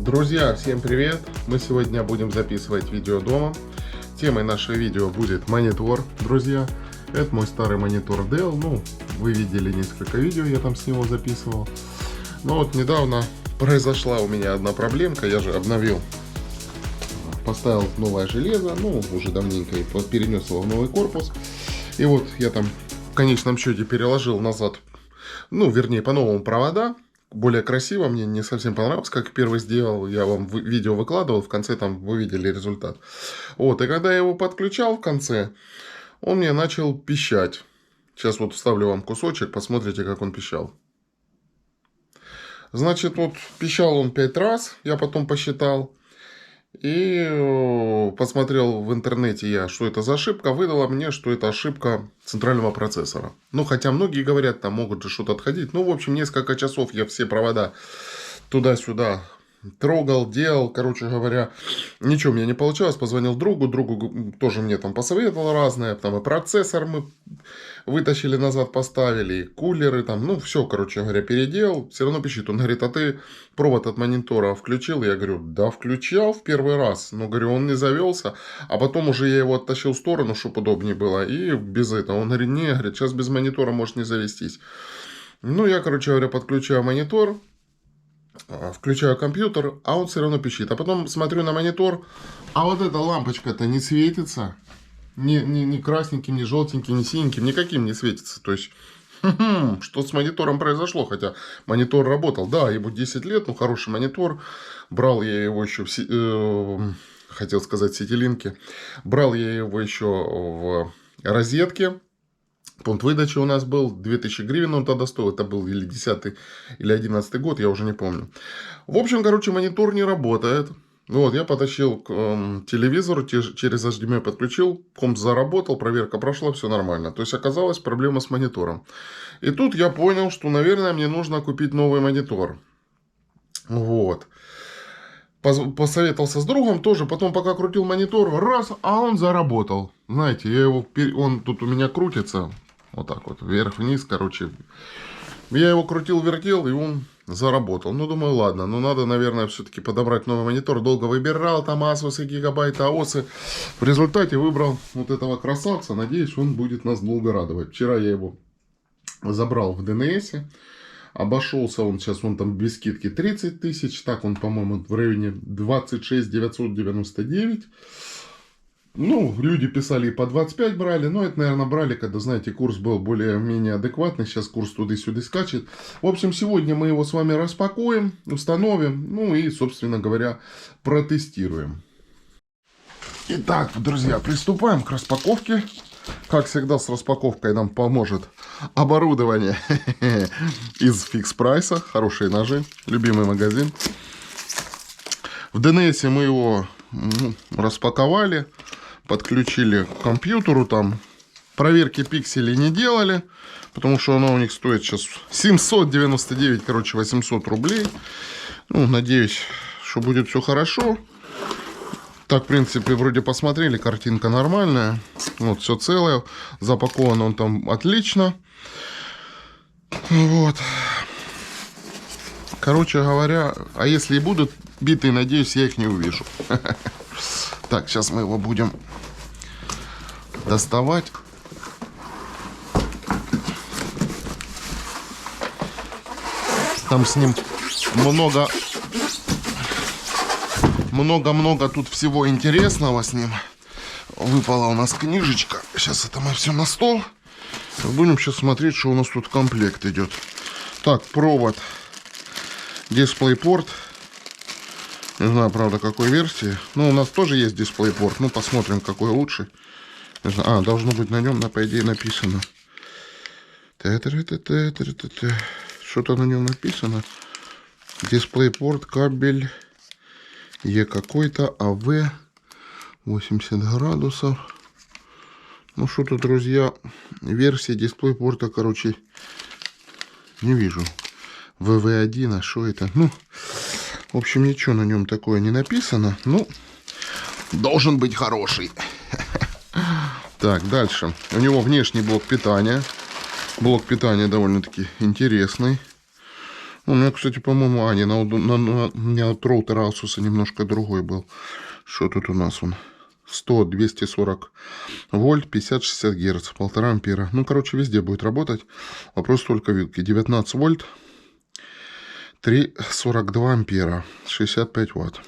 Друзья, всем привет! Мы сегодня будем записывать видео дома. Темой нашего видео будет монитор, друзья. Это мой старый монитор Dell. Ну, вы видели несколько видео, я там с него записывал. Но вот недавно произошла у меня одна проблемка. Я же обновил, поставил новое железо, ну, уже давненько, и перенес его в новый корпус. И вот я там в конечном счете переложил назад, ну, вернее, по-новому провода. Более красиво, мне не совсем понравилось, как первый сделал, я вам видео выкладывал, в конце там вы видели результат. Вот, и когда я его подключал в конце, он мне начал пищать. Сейчас вот вставлю вам кусочек, посмотрите, как он пищал. Значит, вот пищал он 5 раз, я потом посчитал. И посмотрел в интернете я, что это за ошибка, выдала мне, что это ошибка центрального процессора. Ну, хотя многие говорят, там могут же что-то отходить. Ну, в общем, несколько часов я все провода туда-сюда трогал, делал, короче говоря, ничего у меня не получалось. Позвонил другу тоже мне там посоветовал разное, там и процессор мы вытащили назад, поставили, и кулеры там, ну все, короче говоря, переделал, все равно пищит. Он говорит: а ты провод от монитора включил? Я говорю: да, включал в первый раз, но, говорю, он не завелся, а потом уже я его оттащил в сторону, чтобы удобнее было, и без этого. Он говорит: не, говорит, сейчас без монитора может не завестись. Ну, я, короче говоря, подключаю монитор, включаю компьютер, а он все равно пищит. А потом смотрю на монитор, а вот эта лампочка-то не светится. Ни красненьким, ни желтеньким, ни синеньким, никаким не светится. То есть, что с монитором произошло? Хотя монитор работал. Да, ему 10 лет, ну хороший монитор. Брал я его еще хотел сказать, в Ситилинке. Брал я его еще в розетке. Пункт выдачи у нас был 2000 гривен, он тогда стоил. Это был или 10 или 11 год, я уже не помню. В общем, короче, монитор не работает. Вот, я потащил к телевизору, через HDMI подключил, комп заработал, проверка прошла, все нормально. То есть, оказалась проблема с монитором. И тут я понял, что, наверное, мне нужно купить новый монитор. Вот. Посоветовался с другом тоже, потом пока крутил монитор, раз, а он заработал. Знаете, он тут у меня крутится, вот так вот, вверх-вниз, короче. Я его крутил-вертел, и он заработал. Ну, думаю, ладно, ну надо, наверное, все-таки подобрать новый монитор. Долго выбирал, там Asus, гигабайты, AOS. В результате выбрал вот этого красавца. Надеюсь, он будет нас долго радовать. Вчера я его забрал в ДНС. Обошелся он сейчас, он там без скидки 30 тысяч. Так он, по-моему, в районе 26 999. Ну, люди писали и по 25 брали, но это, наверное, брали, когда, знаете, курс был более-менее адекватный, сейчас курс туда-сюда скачет. В общем, сегодня мы его с вами распакуем, установим, ну и, собственно говоря, протестируем. Итак, друзья, приступаем к распаковке. Как всегда, с распаковкой нам поможет оборудование из Фикс Прайса. Хорошие ножи, любимый магазин. В ДНС мы его распаковали. Подключили к компьютеру, там проверки пикселей не делали, потому что оно у них стоит сейчас 799, короче, 800 рублей. Ну, надеюсь, что будет все хорошо. Так, в принципе, вроде посмотрели, картинка нормальная. Вот, все целое. Запакован он там отлично. Вот. Короче говоря, а если и будут битые, надеюсь, я их не увижу. Так, сейчас мы его будем доставать. Там с ним много тут всего интересного с ним. Выпала у нас книжечка. Сейчас это мы все на стол. Будем сейчас смотреть, что у нас тут в комплект идет. Так, провод. DisplayPort. Не знаю, правда, какой версии. Ну, у нас тоже есть DisplayPort. Ну, посмотрим, какой лучше. Не знаю. А, должно быть на нем, по идее, написано. Что-то на нем написано. DisplayPort, кабель Е какой-то, АВ 80 градусов. Ну, что-то, друзья, версия DisplayPort, короче, не вижу. ВВ1, а что это? Ну, в общем, ничего на нем такое не написано. Ну, должен быть хороший. Так, дальше. У него внешний блок питания. Блок питания довольно-таки интересный. У меня, кстати, по-моему, у меня от роутера Asus немножко другой был. Что тут у нас он? 100, 240 вольт, 50-60 герц, 1,5 ампера. Ну, короче, везде будет работать. Вопрос только вилки. 19 вольт, 3,42 ампера, 65 ватт.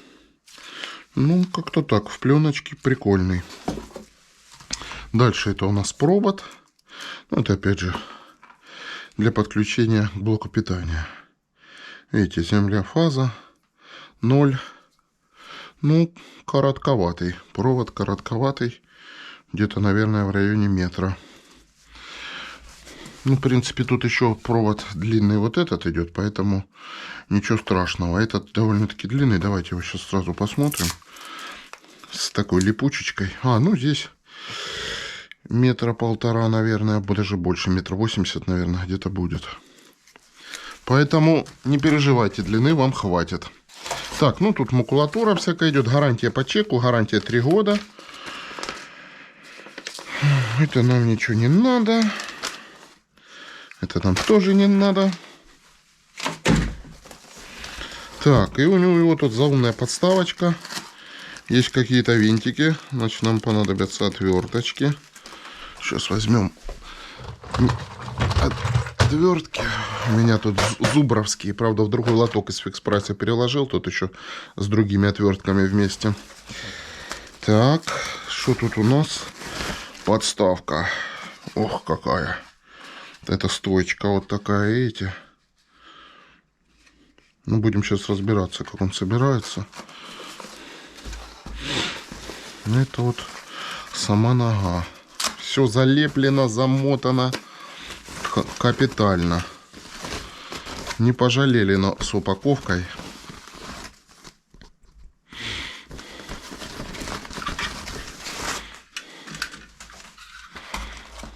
Ну, как-то так. В пленочке прикольный. Дальше это у нас провод. Ну, это опять же для подключения к блоку питания. Видите, земля, фаза 0. Ну, коротковатый. Провод коротковатый. Где-то, наверное, в районе метра. Ну, в принципе, тут еще провод длинный вот этот идет, поэтому ничего страшного. Этот довольно-таки длинный. Давайте его сейчас сразу посмотрим. С такой липучечкой. Ну, здесь метра полтора, наверное, даже больше. 1,80 м, наверное, где-то будет. Поэтому не переживайте, длины вам хватит. Так, ну тут макулатура всякая идет. Гарантия по чеку, гарантия 3 года. Это нам ничего не надо. Это нам тоже не надо. Так, и у него тут заумная подставочка. Есть какие-то винтики. Значит, нам понадобятся отверточки. Сейчас возьмем отвертки. У меня тут зубровские. Правда, в другой лоток из фикс-прайса переложил. Тут еще с другими отвертками вместе. Так, что тут у нас? Подставка. Ох, какая. Это стоечка вот такая, видите? Ну, будем сейчас разбираться, как он собирается. Это вот сама нога. Все залеплено, замотано капитально. Не пожалели с упаковкой.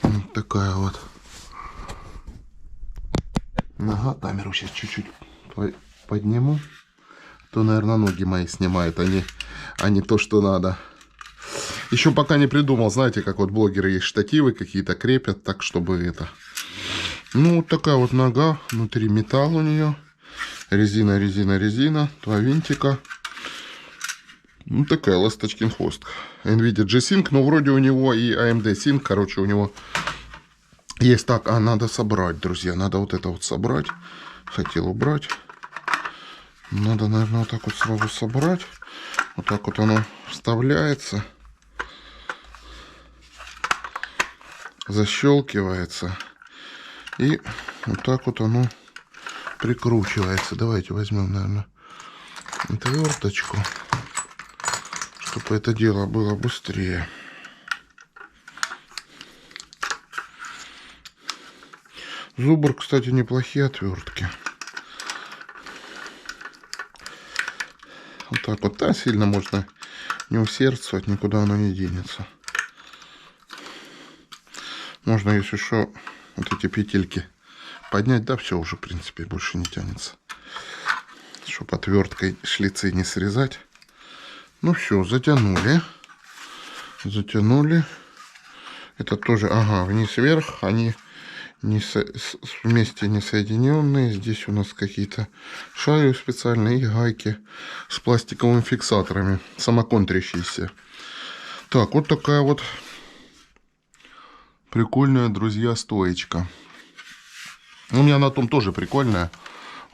Вот такая вот нога. Камеру сейчас чуть-чуть подниму. То, наверное, ноги мои снимает, а не то, что надо. Еще пока не придумал, знаете, как вот блогеры есть штативы какие-то крепят, так, чтобы это... Ну, вот такая вот нога, внутри металл у нее. Резина, резина, резина. 2 винтика. Ну, такая ласточкин хвост. NVIDIA G-Sync, но вроде у него и AMD Sync, короче, у него есть так. Надо собрать, друзья, надо вот это вот собрать. Хотел убрать. Надо, наверное, вот так вот сразу собрать. Вот так вот оно вставляется. Защелкивается. И вот так вот оно прикручивается. Давайте возьмем, наверное, отверточку, чтобы это дело было быстрее. Зубр, кстати, неплохие отвертки. Вот так вот. Да, сильно можно не усердствовать, никуда оно не денется. Можно, если что, вот эти петельки поднять. Да, все уже, в принципе, больше не тянется. Чтобы отверткой шлицы не срезать. Ну все, затянули. Затянули. Это тоже, ага, вниз-вверх. Они вместе не соединенные. Здесь у нас какие-то шари специальные и гайки с пластиковыми фиксаторами, самоконтрящиеся. Так, вот такая вот прикольная, друзья, стоечка. У меня на том тоже прикольная.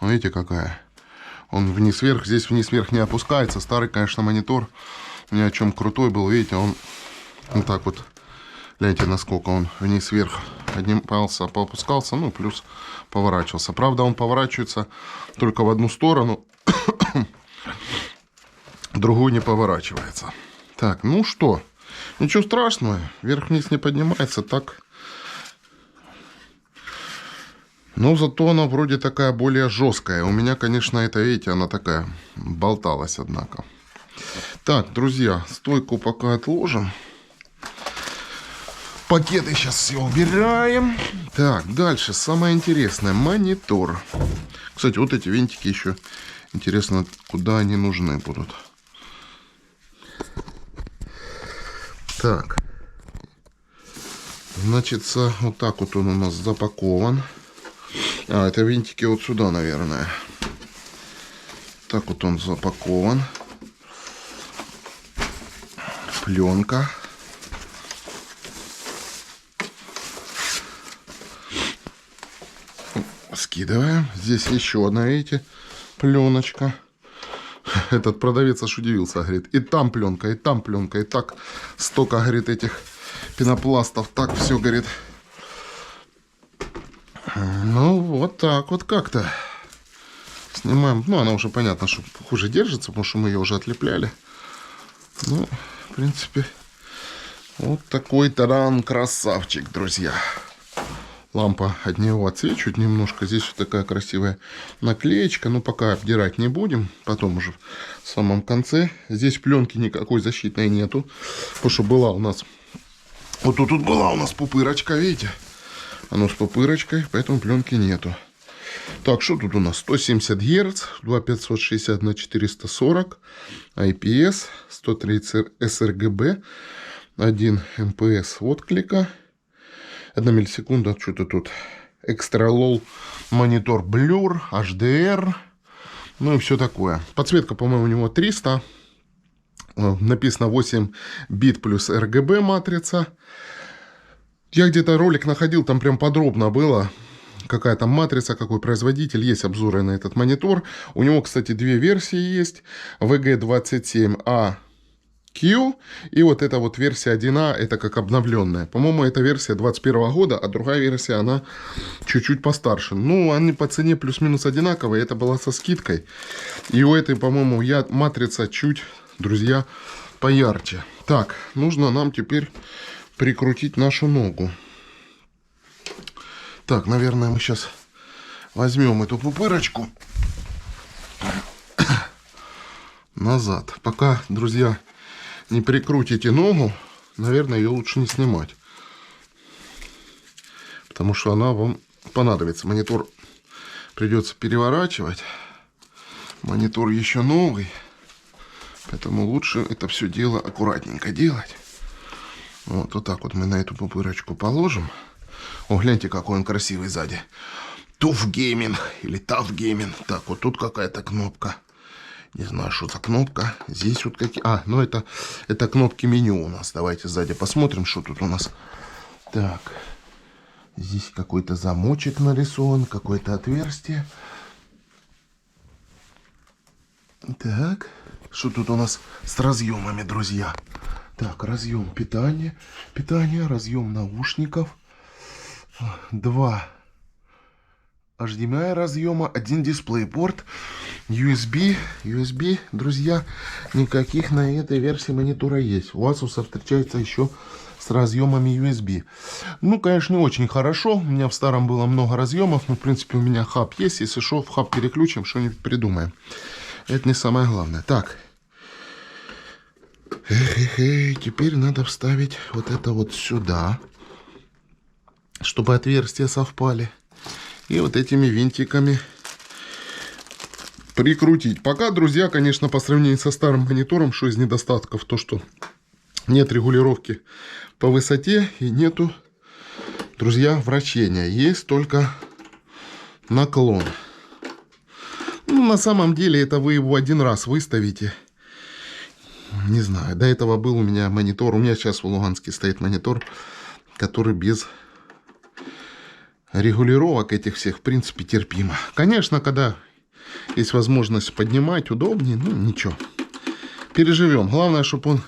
Видите, какая. Он вниз-вверх. Здесь вниз-вверх не опускается. Старый, конечно, монитор. У меня о чем крутой был. Видите, он вот так вот. Гляньте, насколько он вниз-вверх поднимался, поопускался. Ну, плюс поворачивался. Правда, он поворачивается только в одну сторону. Другую не поворачивается. Так, ну что. Ничего страшного. Вверх-вниз не поднимается. Так. Но зато она вроде такая более жесткая. У меня, конечно, это, видите, она такая болталась, однако. Так, друзья, стойку пока отложим. Пакеты сейчас все убираем. Так, дальше самое интересное. Монитор. Кстати, вот эти винтики еще интересно, куда они нужны будут. Так. Значит, вот так вот он у нас запакован. А, это винтики вот сюда, наверное. Так вот он запакован. Пленка. Скидываем. Здесь еще одна, видите, пленочка. Этот продавец аж удивился, говорит, и там пленка, и там пленка, и так столько, говорит, этих пенопластов, так все, говорит. Ну, вот так вот как-то. Снимаем. Ну, она уже, понятно, что хуже держится, потому что мы ее уже отлепляли. Ну, в принципе, вот такой таран красавчик, друзья. Лампа от него отсвечивает немножко. Здесь вот такая красивая наклеечка. Но пока обдирать не будем. Потом уже в самом конце. Здесь пленки никакой защитной нету. Потому что была у нас... Вот тут была у нас пупырочка, видите? Оно с пупырочкой, поэтому пленки нету. Так, что тут у нас? 170 Гц, 2560 на 440, IPS, 130 sRGB, 1 МПС отклика, 1 миллисекунда, что-то тут. Extra Low монитор Blur, HDR, ну и все такое. Подсветка, по-моему, у него 300. Написано 8 бит плюс RGB матрица. Я где-то ролик находил, там прям подробно было, какая там матрица, какой производитель. Есть обзоры на этот монитор. У него, кстати, две версии есть. VG27AQ и вот эта вот версия 1А, это как обновленная. По-моему, эта версия 21 года, а другая версия, она чуть-чуть постарше. Ну, они по цене плюс-минус одинаковые. Это была со скидкой. И у этой, по-моему, матрица чуть, друзья, поярче. Так, нужно нам теперь прикрутить нашу ногу. Так, наверное, мы сейчас возьмем эту пупырочку назад. Пока, друзья, не прикрутите ногу, наверное, ее лучше не снимать. Потому что она вам понадобится. Монитор придется переворачивать. Монитор еще новый. Поэтому лучше это все дело аккуратненько делать. Вот так вот мы на эту пупырочку положим. О, гляньте, какой он красивый сзади. TUF Gaming или TUF Gaming. Так, вот тут какая-то кнопка. Не знаю, что за кнопка. Здесь вот какие... А, ну это кнопки меню у нас. Давайте сзади посмотрим, что тут у нас. Так. Здесь какой-то замочек нарисован. Какое-то отверстие. Так. Что тут у нас с разъемами, друзья? Так, разъем питания, разъем наушников, 2 HDMI разъема, 1 DisplayPort, USB, друзья, никаких на этой версии монитора есть. У Asus встречается еще с разъемами USB. Ну, конечно, не очень хорошо. У меня в старом было много разъемов, но, в принципе, у меня хаб есть. Если что, в хаб переключим, что-нибудь придумаем. Это не самое главное. Так. Теперь надо вставить вот это вот сюда, чтобы отверстия совпали. И вот этими винтиками прикрутить. Пока, друзья, конечно, по сравнению со старым монитором, что из недостатков, то что нет регулировки по высоте и нету, друзья, вращения. Есть только наклон. Ну, на самом деле, это вы его один раз выставите. Не знаю, до этого был у меня монитор. У меня сейчас в Луганске стоит монитор, который без регулировок этих всех, в принципе, терпимо. Конечно, когда есть возможность поднимать, удобнее, ну, ничего. Переживем. Главное, чтобы он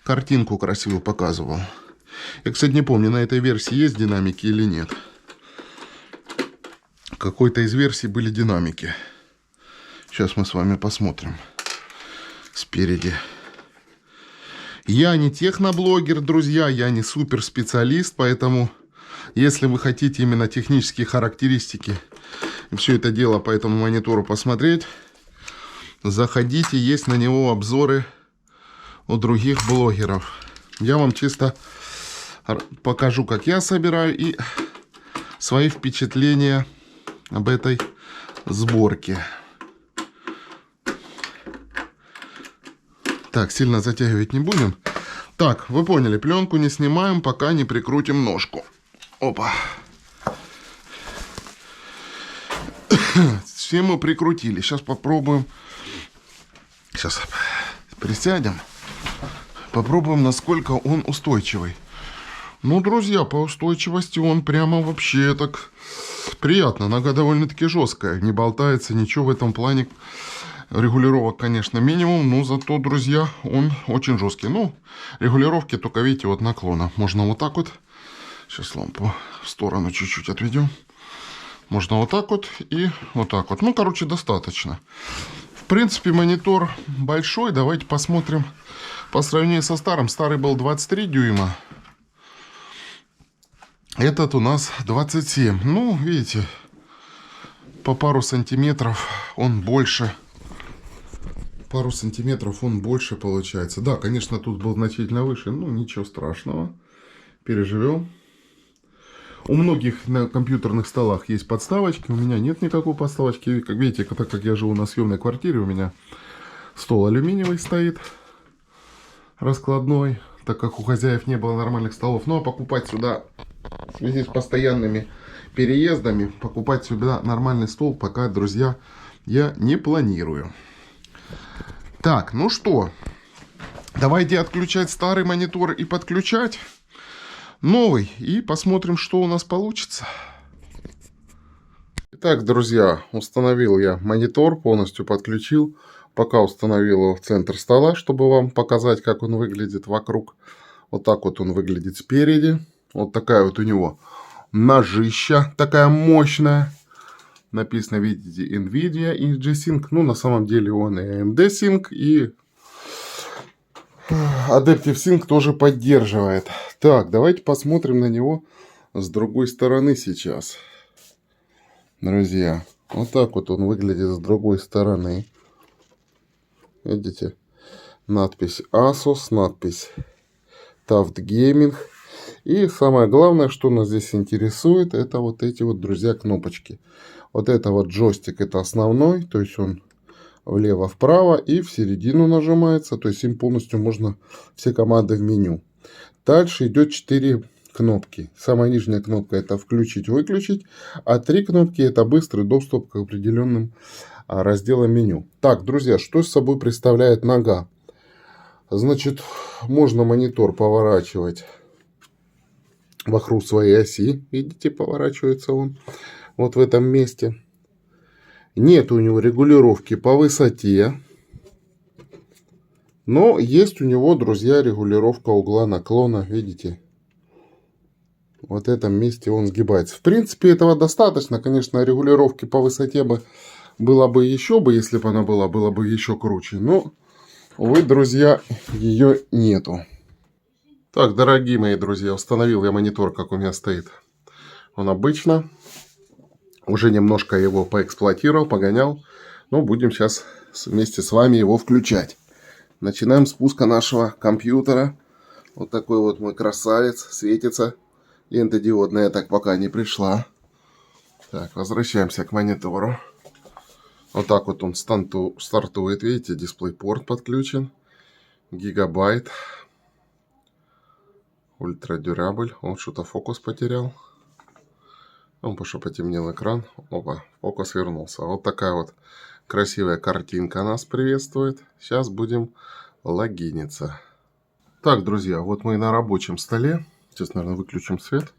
картинку красиво показывал. Я, кстати, не помню, на этой версии есть динамики или нет. Какой-то из версий были динамики. Сейчас мы с вами посмотрим. Спереди. Я не техноблогер, друзья, я не суперспециалист, поэтому, если вы хотите именно технические характеристики и все это дело по этому монитору посмотреть, заходите, есть на него обзоры у других блогеров. Я вам чисто покажу, как я собираю, и свои впечатления об этой сборке. Так, сильно затягивать не будем. Так, вы поняли, пленку не снимаем, пока не прикрутим ножку. Опа. Все мы прикрутили. Сейчас попробуем. Сейчас присядем. Попробуем, насколько он устойчивый. Ну, друзья, по устойчивости он прямо вообще так приятно. Нога довольно-таки жесткая. Не болтается, ничего в этом плане. Регулировок, конечно, минимум. Но зато, друзья, он очень жесткий. Ну, регулировки только, видите, вот наклона. Можно вот так вот. Сейчас лампу в сторону чуть-чуть отведем. Можно вот так вот и вот так вот. Ну, короче, достаточно. В принципе, монитор большой. Давайте посмотрим по сравнению со старым. Старый был 23 дюйма. Этот у нас 27. Ну, видите, по пару сантиметров он больше. Пару сантиметров он больше получается. Да, конечно, тут был значительно выше. Ну, ничего страшного. Переживем. У многих на компьютерных столах есть подставочки. У меня нет никакой подставочки. Как видите, так как я живу на съемной квартире, у меня стол алюминиевый стоит. Раскладной. Так как у хозяев не было нормальных столов. Ну, а покупать сюда, в связи с постоянными переездами, покупать сюда нормальный стол пока, друзья, я не планирую. Так, ну что. Давайте отключать старый монитор и подключать новый, и посмотрим, что у нас получится. Итак, друзья, установил я монитор, полностью подключил. Пока установил его в центр стола, чтобы вам показать, как он выглядит вокруг. Вот так вот он выглядит спереди. Вот такая вот у него ножища, такая мощная. Написано, видите, NVIDIA и G-Sync. Ну, на самом деле он и AMD Sync, и Adaptive Sync тоже поддерживает. Так, давайте посмотрим на него с другой стороны сейчас. Друзья, вот так вот он выглядит с другой стороны. Видите? Надпись Asus, надпись Taft Gaming. И самое главное, что нас здесь интересует, это вот эти вот, друзья, кнопочки. Вот это вот джойстик, это основной, то есть он влево-вправо и в середину нажимается. То есть им полностью можно все команды в меню. Дальше идет 4 кнопки. Самая нижняя кнопка это включить-выключить. А 3 кнопки это быстрый доступ к определенным разделам меню. Так, друзья, что с собой представляет нога? Значит, можно монитор поворачивать вокруг своей оси. Видите, поворачивается он вот в этом месте. Нет у него регулировки по высоте. Но есть у него, друзья, регулировка угла наклона. Видите? Вот в этом месте он сгибается. В принципе, этого достаточно. Конечно, регулировки по высоте было бы еще бы, если бы она была, было бы еще круче. Но, увы, друзья, ее нету. Так, дорогие мои друзья, установил я монитор, как у меня стоит. Он обычно. Уже немножко его поэксплуатировал, погонял. Но будем сейчас вместе с вами его включать. Начинаем спуска нашего компьютера. Вот такой вот мой красавец. Светится. Лента диодная так пока не пришла. Так, возвращаемся к монитору. Вот так вот он стартует. Видите, DisplayPort подключен. Гигабайт. Ультра дюрабель. Он что-то фокус потерял. Он потому что потемнел экран. Опа, фокус вернулся. Вот такая вот красивая картинка нас приветствует. Сейчас будем логиниться. Так, друзья, вот мы на рабочем столе. Сейчас, наверное, выключим свет.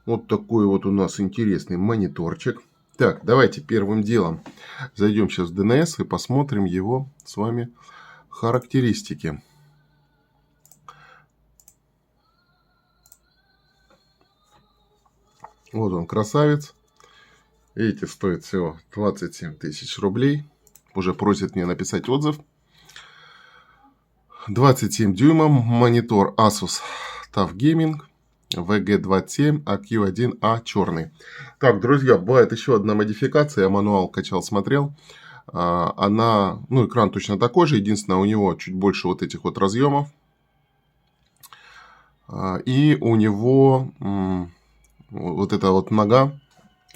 Вот такой вот у нас интересный мониторчик. Так, давайте первым делом зайдем сейчас в DNS и посмотрим его с вами характеристики. Вот он, красавец. Видите, стоит всего 27 тысяч рублей. Уже просит мне написать отзыв. 27 дюймов. Монитор Asus TUF Gaming. VG27 AQ1A черный. Так, друзья, бывает еще одна модификация. Я мануал качал, смотрел. Она, ну, экран точно такой же. Единственное, у него чуть больше вот этих вот разъемов. И у него вот эта вот нога,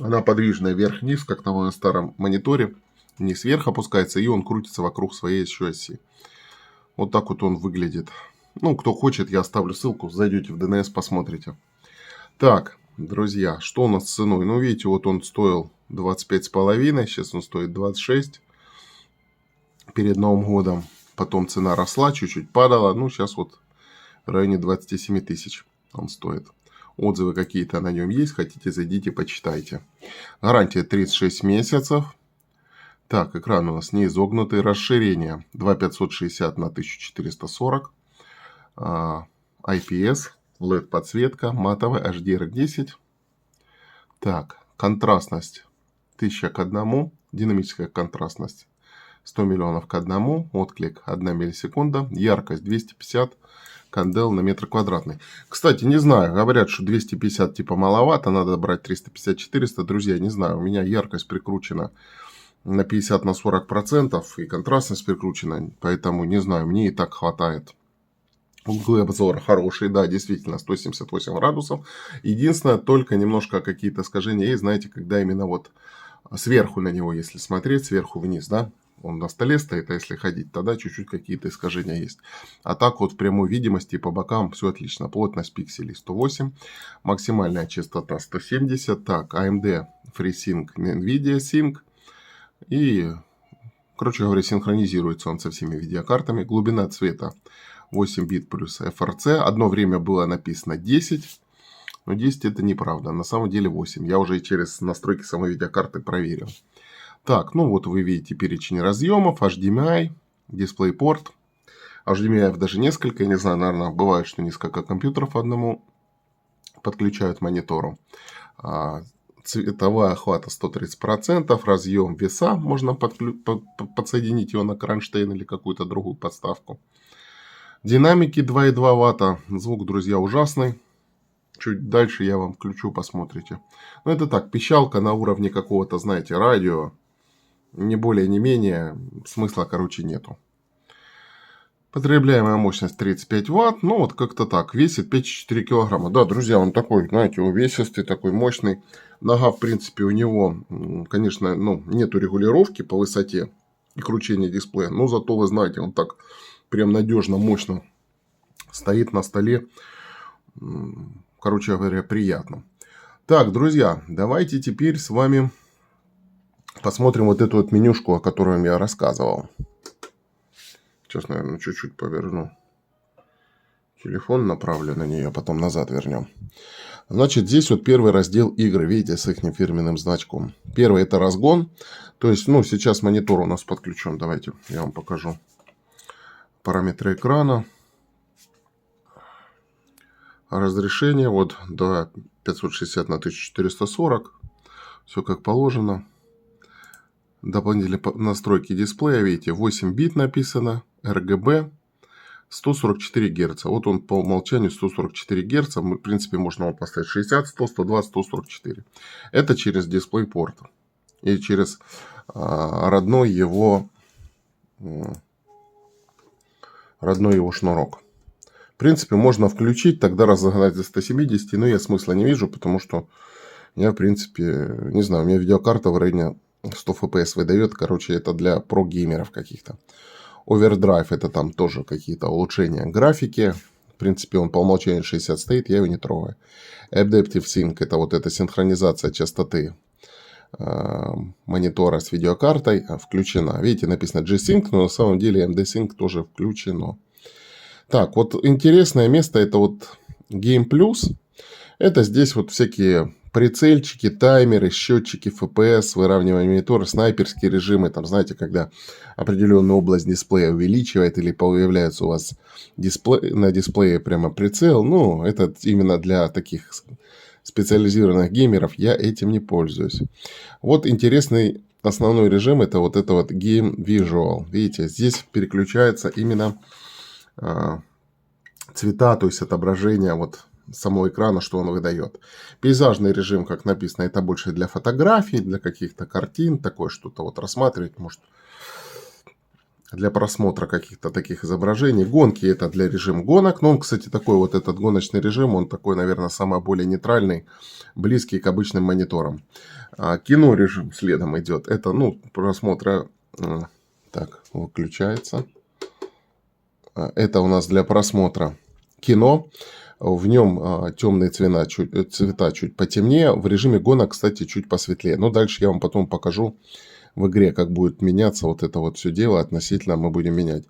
она подвижная вверх-вниз, как на моем старом мониторе. Вниз вверх опускается, и он крутится вокруг своей еще оси. Вот так вот он выглядит. Ну, кто хочет, я оставлю ссылку. Зайдете в DNS, посмотрите. Так, друзья, что у нас с ценой? Ну, видите, вот он стоил 25,5. Сейчас он стоит 26. Перед Новым годом. Потом цена росла, чуть-чуть падала. Ну, сейчас вот в районе 27 тысяч он стоит. Отзывы какие-то на нем есть. Хотите, зайдите, почитайте. Гарантия 36 месяцев. Так, экран у нас не изогнутый. Расширение 2560 на 1440. IPS. LED подсветка. Матовая. HDR10. Так, контрастность 1000 к 1. Динамическая контрастность 100 миллионов к 1. Отклик 1 миллисекунда. Яркость 250 кандел на метр квадратный. Кстати, не знаю. Говорят, что 250 типа маловато. Надо брать 350-400. Друзья, не знаю. У меня яркость прикручена на 50 на 40%. И контрастность прикручена. Поэтому не знаю. Мне и так хватает. Углы обзора хорошие, да, действительно, 178 градусов. Единственное, только немножко какие-то искажения есть, знаете, когда именно вот сверху на него, если смотреть, сверху вниз, да, он на столе стоит, а если ходить, тогда чуть-чуть какие-то искажения есть. А так вот в прямой видимости по бокам все отлично. Плотность пикселей 108, максимальная частота 170. Так, AMD FreeSync, NVIDIA Sync. И, короче говоря, синхронизируется он со всеми видеокартами. Глубина цвета 8 бит плюс FRC. Одно время было написано 10. Но 10 это неправда. На самом деле 8. Я уже через настройки самой видеокарты проверил. Так, ну вот вы видите перечень разъемов. HDMI, DisplayPort. HDMI даже несколько. Я не знаю, наверное, бывает, что несколько компьютеров одному подключают монитору. Цветовая охвата 130%. Разъем веса. Можно подсоединить его на кронштейн или какую-то другую подставку. Динамики 2,2 ватта. Звук, друзья, ужасный. Чуть дальше я вам включу, посмотрите. Но это так, пищалка на уровне какого-то, знаете, радио. Не более, не менее. Смысла, короче, нету. Потребляемая мощность 35 ватт. Ну, вот как-то так. Весит 5,4 килограмма. Да, друзья, он такой, знаете, увесистый, такой мощный. Нога, в принципе, у него, конечно, ну, нету регулировки по высоте и кручения дисплея. Но зато, вы знаете, он так прям надежно, мощно стоит на столе. Короче говоря, приятно. Так, друзья, давайте теперь с вами посмотрим вот эту вот менюшку, о которой я рассказывал. Сейчас, наверное, чуть-чуть поверну. Телефон направлю на нее, потом назад вернем. Значит, здесь вот первый раздел игры, видите, с их фирменным значком. Первый это разгон. То есть, ну, сейчас монитор у нас подключен. Давайте я вам покажу параметры экрана. Разрешение вот до 560 на 1440. Все как положено. Дополнительные настройки дисплея. Видите, 8 бит написано. RGB 144 Гц. Вот он по умолчанию 144 Гц. В принципе, можно его поставить 60, 100, 120, 144. Это через DisplayPort. И через родной его шнурок. В принципе, можно включить, тогда разогнать до 170, но я смысла не вижу, потому что я, в принципе, не знаю, у меня видеокарта в районе 100 FPS выдает. Короче, это для про-геймеров каких-то. Overdrive это там тоже какие-то улучшения графики. В принципе, он по умолчанию 60 стоит, я его не трогаю. Adaptive Sync это вот эта синхронизация частоты монитора с видеокартой включена. Видите, написано G-Sync, но на самом деле MD-Sync тоже включено. Так, вот интересное место это вот Game Plus. Это здесь вот всякие прицельчики, таймеры, счетчики FPS, выравнивание монитора, снайперские режимы. Там, знаете, когда определенную область дисплея увеличивает или появляется у вас на дисплее прямо прицел. Ну, это именно для таких специализированных геймеров. Я этим не пользуюсь. Вот интересный основной режим. Это вот Game Visual. Видите, здесь переключается именно цвета, то есть отображение вот самого экрана, что он выдает. Пейзажный режим, как написано, это больше для фотографий, для каких-то картин, такое что-то вот рассматривать, может, для просмотра каких-то таких изображений. Гонки это для режима гонок. Но он, кстати, такой вот этот гоночный режим, он такой, наверное, самый более нейтральный, близкий к обычным мониторам. Кино режим следом идет. Это, ну, просмотра... Так, выключается. Это у нас для просмотра кино. В нем темные цвета чуть потемнее. В режиме гона, кстати, чуть посветлее. Но дальше я вам потом покажу в игре, как будет меняться вот это вот все дело. Относительно мы будем менять.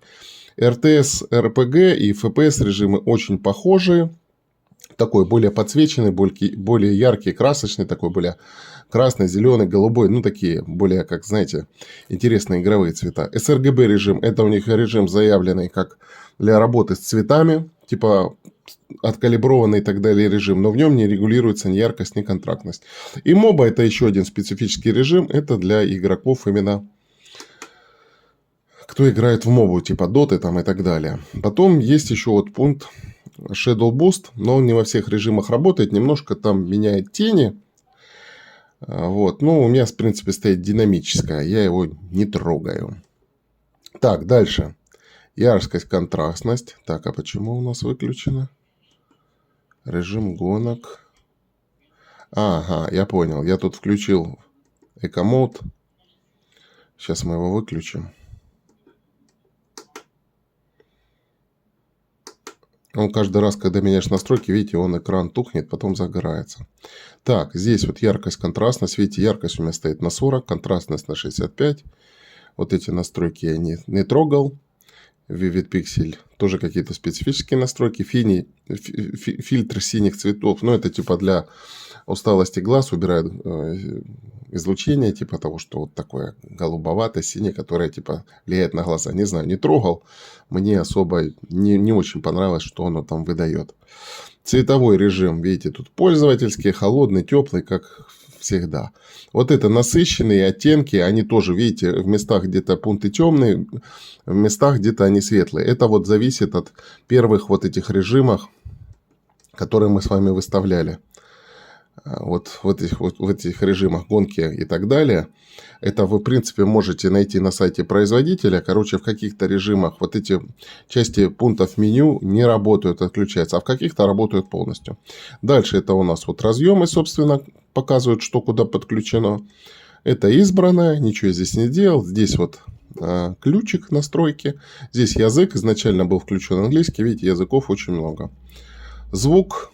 RTS, RPG и FPS режимы очень похожи. Такой более подсвеченный, более яркий, красочный, такой более красный, зеленый, голубой. Ну, такие более, как знаете, интересные игровые цвета. sRGB режим. Это у них режим заявленный как для работы с цветами. Типа откалиброванный и так далее режим. Но в нем не регулируется ни яркость, ни контрастность. И моба это еще один специфический режим. Это для игроков именно, кто играет в мобу, типа доты там и так далее. Потом есть еще вот пункт Shadow Boost, но он не во всех режимах работает, немножко там меняет тени. Вот. Ну, у меня, в принципе, стоит динамическая, я его не трогаю. Так, дальше. Яркость, контрастность. Так, а почему у нас выключено? Режим гонок. Ага, я понял. Я тут включил эко-мод. Сейчас мы его выключим. Он каждый раз, когда меняешь настройки, видите, он экран тухнет, потом загорается. Так, здесь вот яркость, контрастность. Видите, яркость у меня стоит на 40, контрастность на 65. Вот эти настройки я не трогал. Vivid Pixel тоже какие-то специфические настройки. Фильтр синих цветов. Ну, это типа для усталости глаз убирает излучение, типа того, что вот такое голубовато-синее, которое типа влияет на глаза. Не знаю, не трогал. Мне особо не очень понравилось, что оно там выдает. Цветовой режим, видите, тут пользовательский, холодный, теплый, как всегда. Вот это насыщенные оттенки, они тоже, видите, в местах где-то пункты темные, в местах где-то они светлые. Это вот зависит от первых вот этих режимов, которые мы с вами выставляли. Вот в этих режимах гонки и так далее. Это вы, в принципе, можете найти на сайте производителя. Короче, в каких-то режимах вот эти части пунктов меню не работают, отключаются, а в каких-то работают полностью. Дальше это у нас вот разъемы, собственно, показывают, что куда подключено. Это избранное, ничего здесь не делал. Здесь вот ключик настройки. Здесь язык, изначально был включен английский. Видите, языков очень много. Звук.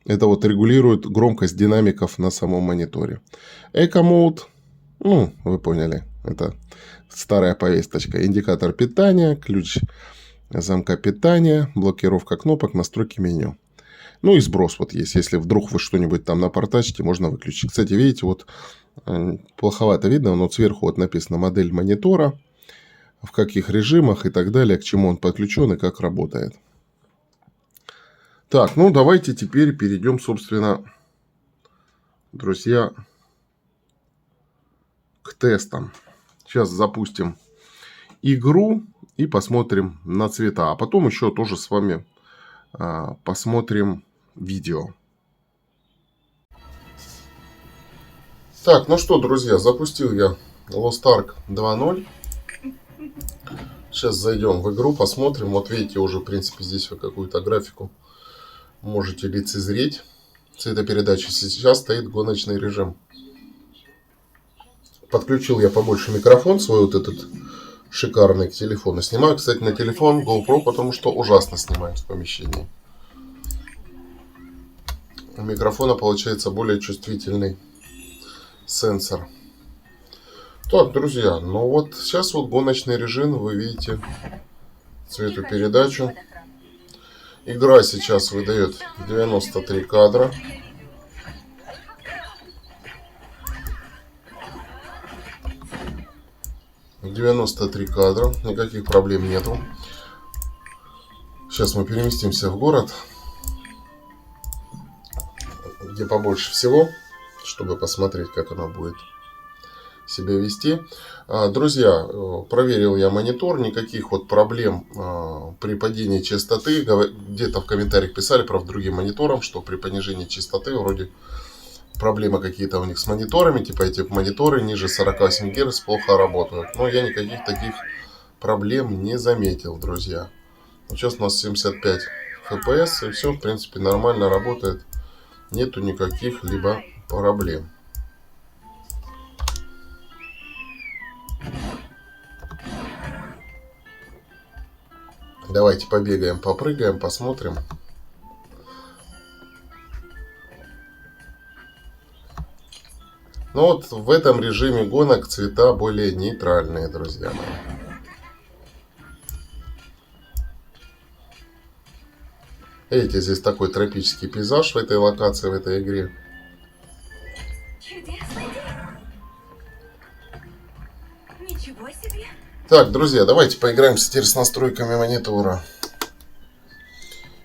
Это вот регулирует громкость динамиков на самом мониторе. Эко-мод. Ну, вы поняли. Это старая повесточка. Индикатор питания, ключ замка питания, блокировка кнопок, настройки меню. Ну и сброс вот есть. Если вдруг вы что-нибудь там напортачите, можно выключить. Кстати, видите, вот плоховато видно, но вот сверху вот написано модель монитора, в каких режимах и так далее, к чему он подключен и как работает. Так, ну давайте теперь перейдем, собственно, друзья, к тестам. Сейчас запустим игру и посмотрим на цвета. А потом еще тоже с вами посмотрим видео. Так, ну что, друзья, запустил я Lost Ark 2.0. Сейчас зайдем в игру, посмотрим. Вот видите, уже, в принципе, здесь вы какую-то графику можете лицезреть. Цветопередачи. Сейчас стоит гоночный режим. Подключил я побольше микрофон свой, вот этот шикарный, к телефону. Снимаю, кстати, на телефон GoPro, потому что ужасно снимает в помещении. У микрофона получается более чувствительный сенсор. Так, друзья, ну вот сейчас вот гоночный режим, вы видите цветопередачу. Игра сейчас выдает 93 кадра. Никаких проблем нету. Сейчас мы переместимся в город, где побольше всего, чтобы посмотреть, как она будет себя вести. Друзья, проверил я монитор, никаких вот проблем при падении частоты. Где-то в комментариях писали, правда, другим мониторам, что при понижении частоты вроде проблемы какие-то у них с мониторами, типа эти мониторы ниже 48 Гц плохо работают. Но я никаких таких проблем не заметил, друзья. Сейчас у нас 75 FPS, и все, в принципе, нормально работает. Нету никаких либо проблем. Давайте побегаем, попрыгаем, посмотрим. Но вот в этом режиме гонок цвета более нейтральные, друзья мои. Видите, здесь такой тропический пейзаж в этой локации, в этой игре. Ничего себе. Так, друзья, давайте поиграем теперь с настройками монитора.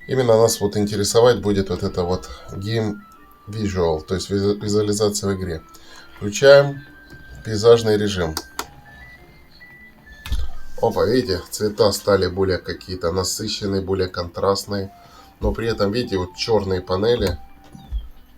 Именно нас вот интересовать будет вот это вот Game Visual, то есть визуализация в игре. Включаем пейзажный режим. Опа, видите, цвета стали более какие-то насыщенные, более контрастные. Но при этом, видите, вот черные панели,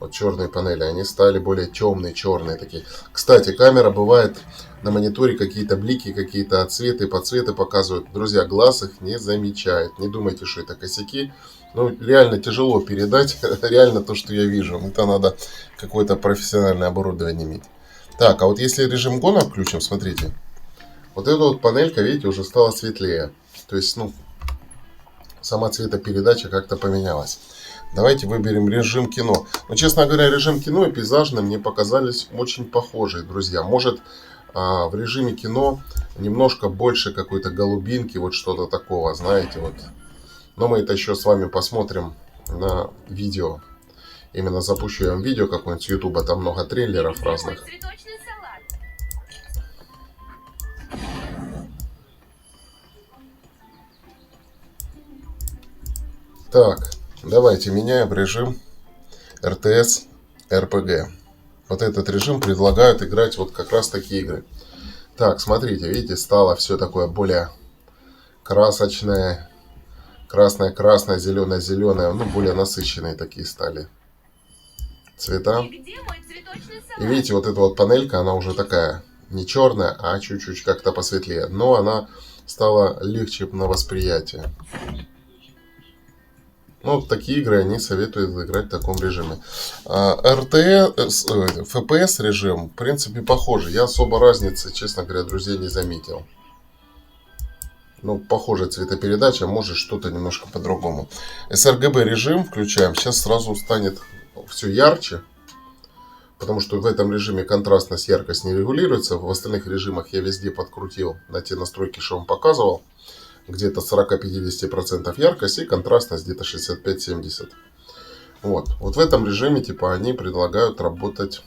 они стали более темные, черные такие. Кстати, камера бывает на мониторе какие-то блики, какие-то отцветы, подсветы показывают. Друзья, глаз их не замечает. Не думайте, что это косяки. Ну, реально тяжело передать, реально то, что я вижу. Это надо какое-то профессиональное оборудование иметь. Так, а вот если режим гонок включим, смотрите. Вот эта вот панелька, видите, уже стала светлее. То есть, ну, сама цветопередача как-то поменялась. Давайте выберем режим кино. Но, честно говоря, режим кино и пейзажный мне показались очень похожие, друзья. Может, в режиме кино немножко больше какой-то голубинки, вот что-то такого, знаете, вот. Но мы это еще с вами посмотрим на видео. Именно запущу я вам видео какое-нибудь с Ютуба, там много трейлеров разных. Так, давайте меняем режим RTS RPG. Вот этот режим предлагают играть вот как раз такие игры. Так, смотрите, видите, стало все такое более красочное. Красное-красное, зеленое-зеленое. Ну, более насыщенные такие стали цвета. И видите, вот эта вот панелька, она уже такая не черная, а чуть-чуть как-то посветлее. Но она стала легче на восприятие. Ну, вот такие игры они советуют играть в таком режиме. FPS режим, в принципе, похожий. Я особо разницы, честно говоря, друзья, не заметил. Ну, похожая цветопередача, может что-то немножко по-другому. sRGB режим включаем. Сейчас сразу станет все ярче. Потому что в этом режиме контрастность, яркость не регулируется. В остальных режимах я везде подкрутил на те настройки, что вам показывал. Где-то 40-50% яркость и контрастность где-то 65-70%. Вот в этом режиме типа они предлагают работать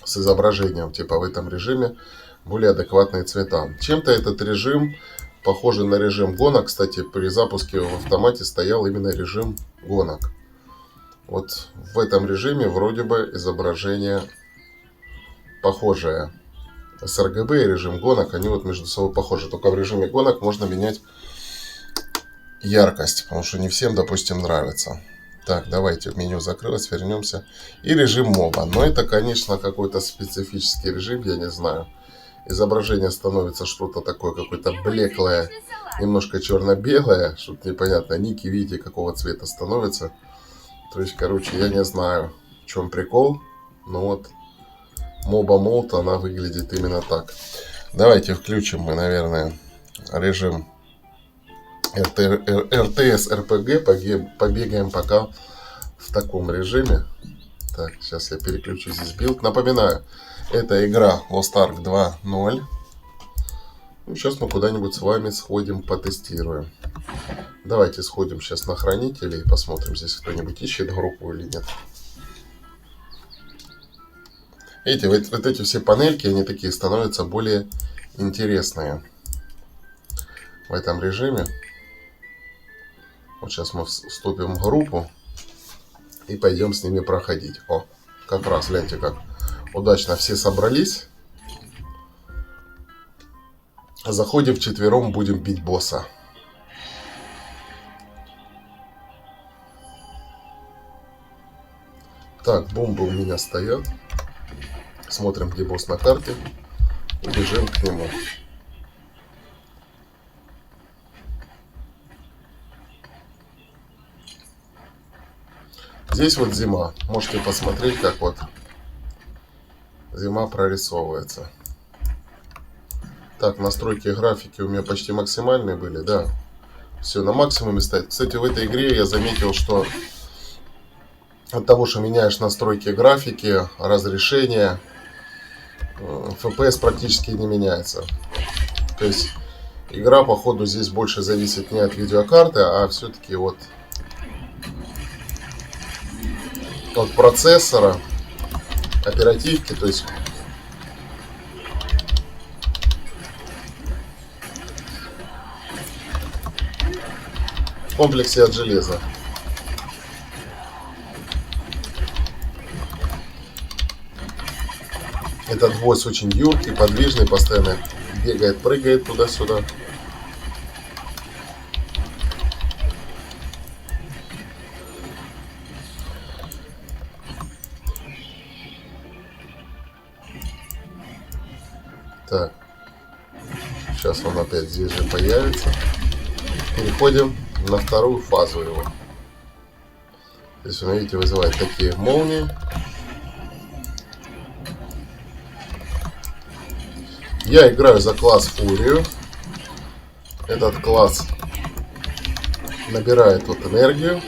с изображением. Типа в этом режиме более адекватные цвета. Чем-то этот режим похожий на режим гонок. Кстати, при запуске в автомате стоял именно режим гонок. Вот в этом режиме вроде бы изображение похожее. sRGB и режим гонок, они вот между собой похожи. Только в режиме гонок можно менять яркость, потому что не всем, допустим, нравится. Так, давайте, меню закрылось, вернемся. И режим моба. Но это, конечно, какой-то специфический режим, я не знаю. Изображение становится что-то такое, какое-то блеклое, немножко черно-белое, что-то непонятно. Ники, видите, какого цвета становится. То есть, короче, я не знаю, в чем прикол. Но вот моба молт, она выглядит именно так. Давайте включим мы, наверное, режим RTS RPG. Побегаем пока в таком режиме. Так, сейчас я переключу здесь билд. Напоминаю, это игра Lost Ark 2.0. Ну, сейчас мы куда-нибудь с вами сходим, потестируем. Давайте сходим сейчас на хранители и посмотрим, здесь кто-нибудь ищет группу или нет. Видите, вот эти все панельки, они такие становятся более интересные в этом режиме. Вот сейчас мы вступим в группу и пойдем с ними проходить. О, как раз, гляньте, как удачно все собрались. Заходим вчетвером, будем бить босса. Так, бомбы у меня стоят. Смотрим, где босс на карте. И бежим к нему. Здесь вот зима. Можете посмотреть, как вот зима прорисовывается. Так, настройки графики у меня почти максимальные были, да. Все на максимуме стоит. Кстати, в этой игре я заметил, что от того, что меняешь настройки графики, разрешения, FPS практически не меняется. То есть игра, походу, здесь больше зависит не от видеокарты, а все-таки от процессора, оперативки, то есть в комплексе от железа. Этот босс очень юркий, подвижный, постоянно бегает, прыгает туда-сюда. Так, сейчас он опять здесь же появится. Переходим на вторую фазу его. Здесь он, видите, вызывает такие молнии. Я играю за класс Фурию. Этот класс набирает вот энергию.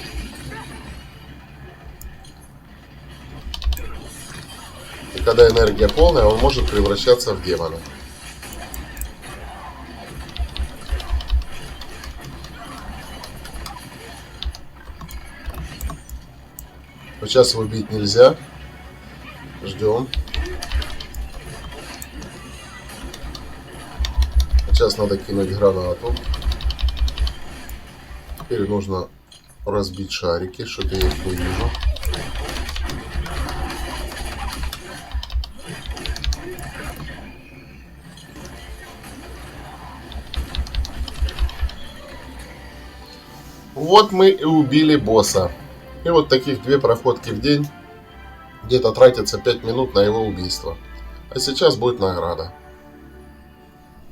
И когда энергия полная, он может превращаться в демона. Но сейчас его бить нельзя. Ждем. Сейчас надо кинуть гранату. Теперь нужно разбить шарики, что-то я их не вижу. Вот мы и убили босса. И вот таких 2 проходки в день. Где-то тратится 5 минут на его убийство. А сейчас будет награда.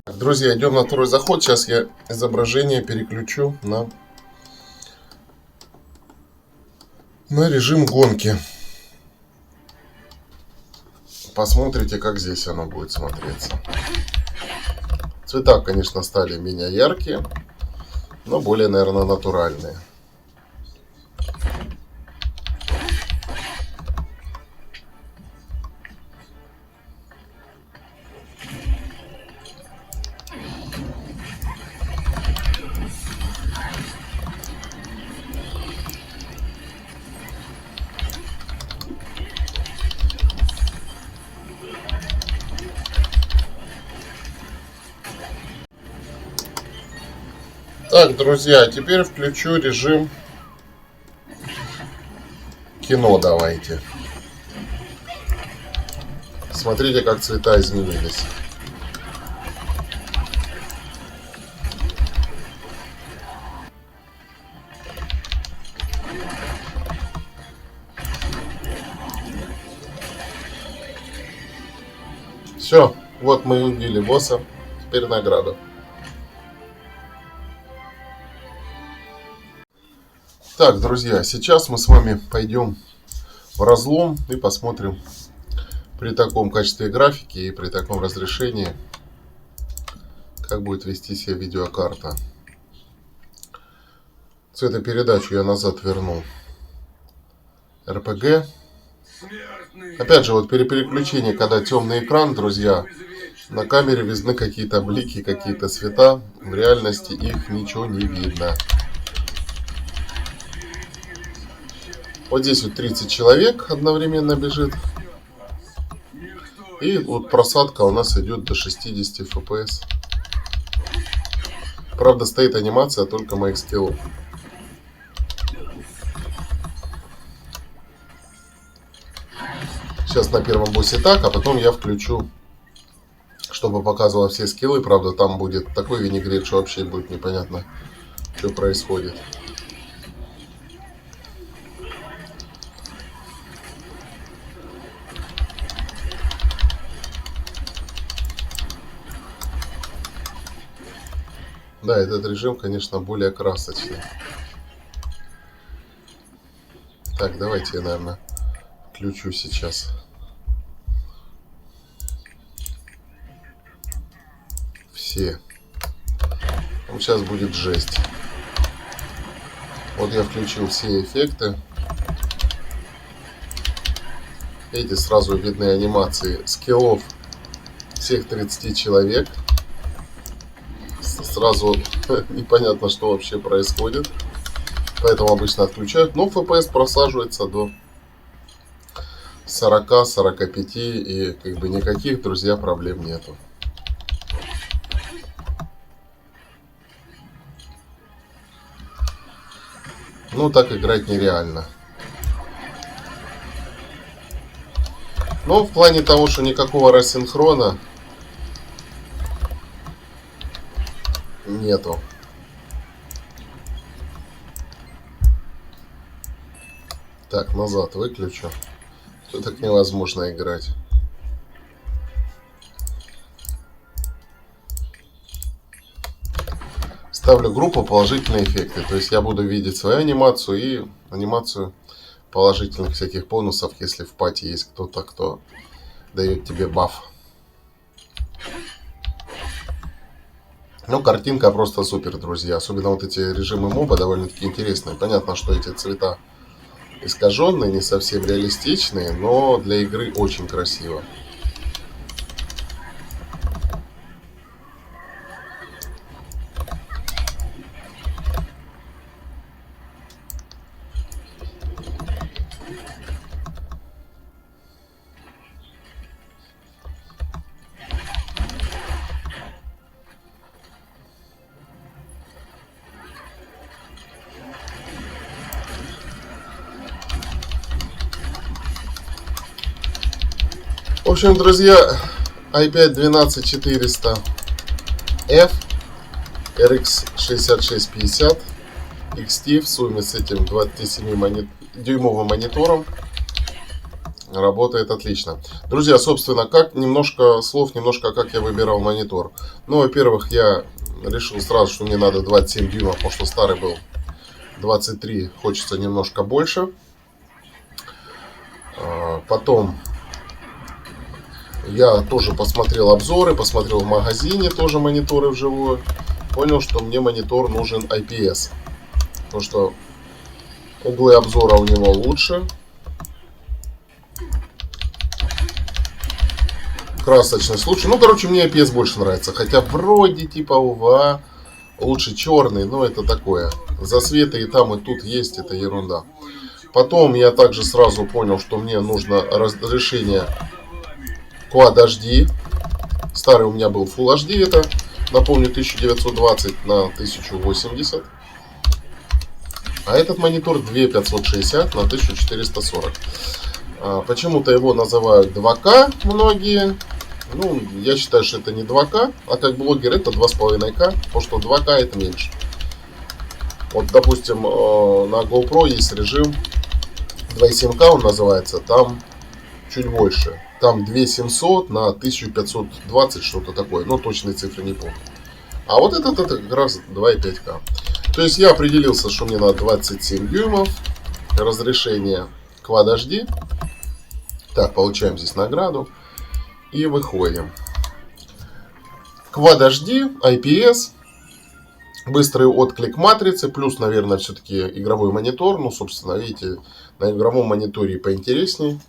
Друзья, идем на второй заход. Сейчас я изображение переключу на режим гонки. Посмотрите, как здесь оно будет смотреться. Цвета, конечно, стали менее яркие, но более, наверное, натуральные. Так, друзья, теперь включу режим кино, давайте. Смотрите, как цвета изменились. Все, вот мы убили босса. Теперь награда. Так, друзья, сейчас мы с вами пойдем в разлом и посмотрим при таком качестве графики и при таком разрешении, как будет вести себя видеокарта. Цветопередачу я назад верну. RPG. Опять же, вот при переключении, когда темный экран, друзья, на камере видны какие-то блики, какие-то цвета. В реальности их ничего не видно. Вот здесь вот 30 человек одновременно бежит. И вот просадка у нас идет до 60 FPS. Правда, стоит анимация только моих скиллов. Сейчас на первом боссе так, а потом я включу, чтобы показывало все скиллы. Правда, там будет такой винегрет, что вообще будет непонятно, что происходит. Да, этот режим, конечно, более красочный. Так, давайте я, наверное, включу сейчас. Все. Ну, сейчас будет жесть. Вот я включил все эффекты. Видите, сразу видны анимации скиллов всех 30 человек. Сразу непонятно, что вообще происходит. Поэтому обычно отключают. Но FPS просаживается до 40-45. И как бы никаких, друзья, проблем нету. Ну, так играть нереально. Но в плане того, что никакого рассинхрона нету. Так, назад выключу. То так невозможно играть. Ставлю группу положительные эффекты. То есть я буду видеть свою анимацию и анимацию положительных всяких бонусов, если в пати есть кто-то, кто дает тебе баф. Ну, картинка просто супер, друзья. Особенно вот эти режимы моба довольно-таки интересные. Понятно, что эти цвета искаженные, не совсем реалистичные, но для игры очень красиво. В общем, друзья, i5-12400F, RX 6650 XT в сумме с этим 27-дюймовым монитором работает отлично. Друзья, собственно, как немножко как я выбирал монитор. Ну, во-первых, я решил сразу, что мне надо 27 дюймов, потому что старый был 23, хочется немножко больше. Потом я тоже посмотрел обзоры, посмотрел в магазине тоже мониторы вживую. Понял, что мне монитор нужен IPS. Потому что углы обзора у него лучше. Красочность лучше. Ну, короче, мне IPS больше нравится. Хотя вроде типа УВА лучше черный, но это такое. Засветы и там, и тут есть, это ерунда. Потом я также сразу понял, что мне нужно разрешение Quad HD. Старый у меня был Full HD, это, напомню, 1920 на 1080. А этот монитор 2560 на 1440. Почему-то его называют 2К многие. Ну, я считаю, что это не 2К, а как блогер это 2,5К, потому что 2К это меньше. Вот, допустим, на GoPro есть режим 2,7К, он называется, там чуть больше. Там 2700 на 1520, что-то такое. Но точные цифры не помню. А вот этот это как раз 2,5К. То есть я определился, что мне надо 27 дюймов. Разрешение Quad HD. Так, получаем здесь награду. И выходим. Quad HD, IPS. Быстрый отклик матрицы. Плюс, наверное, все-таки игровой монитор. Ну, собственно, видите, на игровом мониторе поинтереснее.